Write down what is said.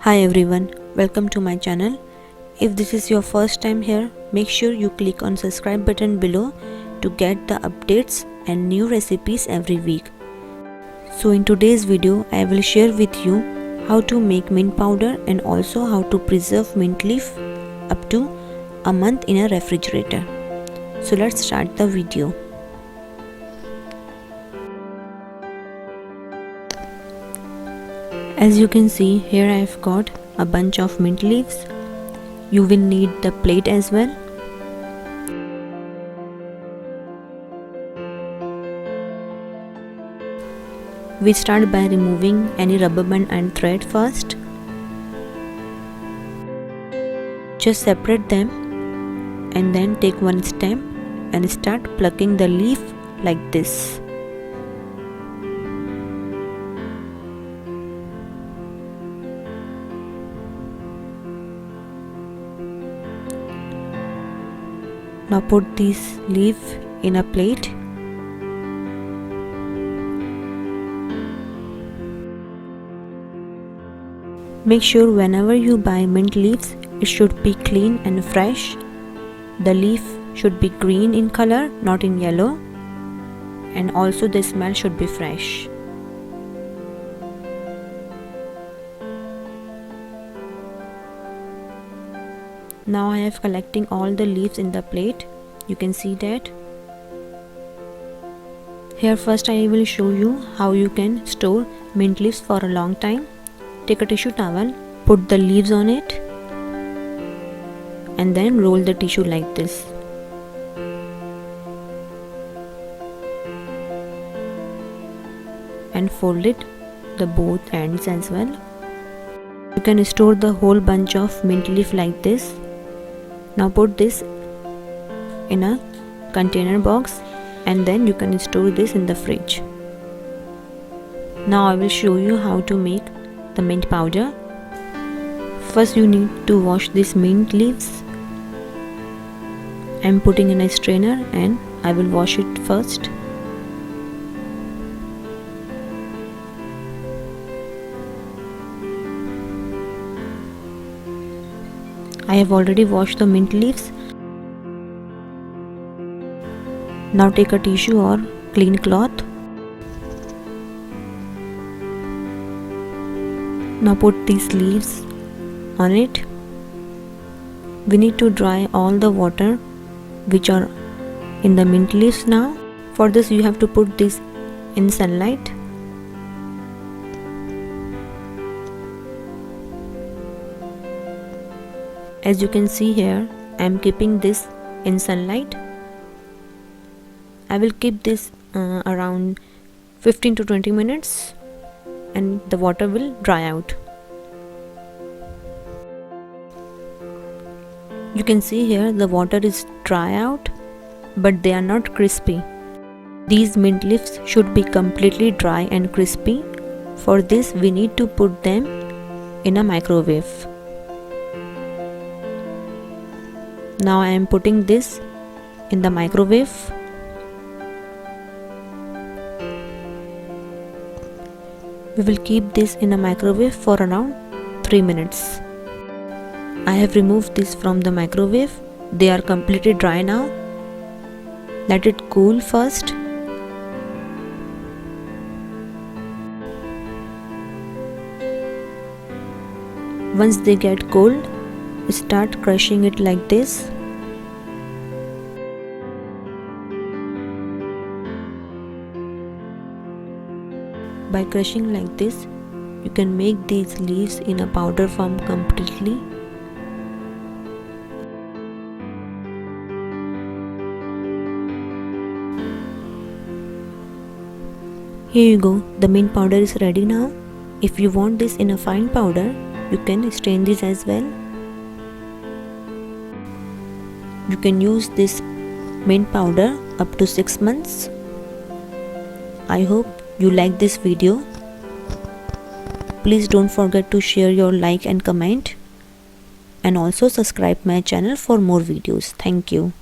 Hi everyone, welcome to my channel. If this is your first time here, make sure you click on subscribe button below to get the updates and new recipes every week. So in today's video, I will share with you how to make mint powder and also how to preserve mint leaf up to a month in a refrigerator. So let's start the video. As you can see, here I have got a bunch of mint leaves. You will need the plate as well. We start by removing any rubber band and thread first. Just separate them and then take one stem and start plucking the leaf like this. Now put this leaf in a plate. Make sure whenever you buy mint leaves, it should be clean and fresh. The leaf should be green in color, not in yellow, and also the smell should be fresh. Now I have collecting all the leaves in the plate. You can see that. Here first I will show you how you can store mint leaves for a long time. Take a tissue towel, put the leaves on it, and then roll the tissue like this. And fold it the both ends as well. You can store the whole bunch of mint leaf like this. Now put this in a container box and then you can store this in the fridge. Now I will show you how to make the mint powder. First you need to wash these mint leaves. I am putting in a strainer and I will wash it first. I have already washed the mint leaves. Now take a tissue or clean cloth. Now put these leaves on it. We need to dry all the water which are in the mint leaves now. For this you have to put this in sunlight. As you can see here, I am keeping this in sunlight. I will keep this around 15 to 20 minutes and the water will dry out. You can see here the water is dry out, but they are not crispy. These mint leaves should be completely dry and crispy. For this we need to put them in a microwave. Now I am putting this in the microwave. We will keep this in a microwave for around 3 minutes. I have removed this from the microwave. They are completely dry now. Let it cool first. Once they get cold, start crushing it like this. By crushing like this, you can make these leaves in a powder form completely. Here you go, the mint powder is ready now. If you want this in a fine powder, you can strain this as well. You can use this mint powder up to 6 months. I hope you like this video. Please don't forget to share your like and comment, and also subscribe my channel for more videos. Thank you.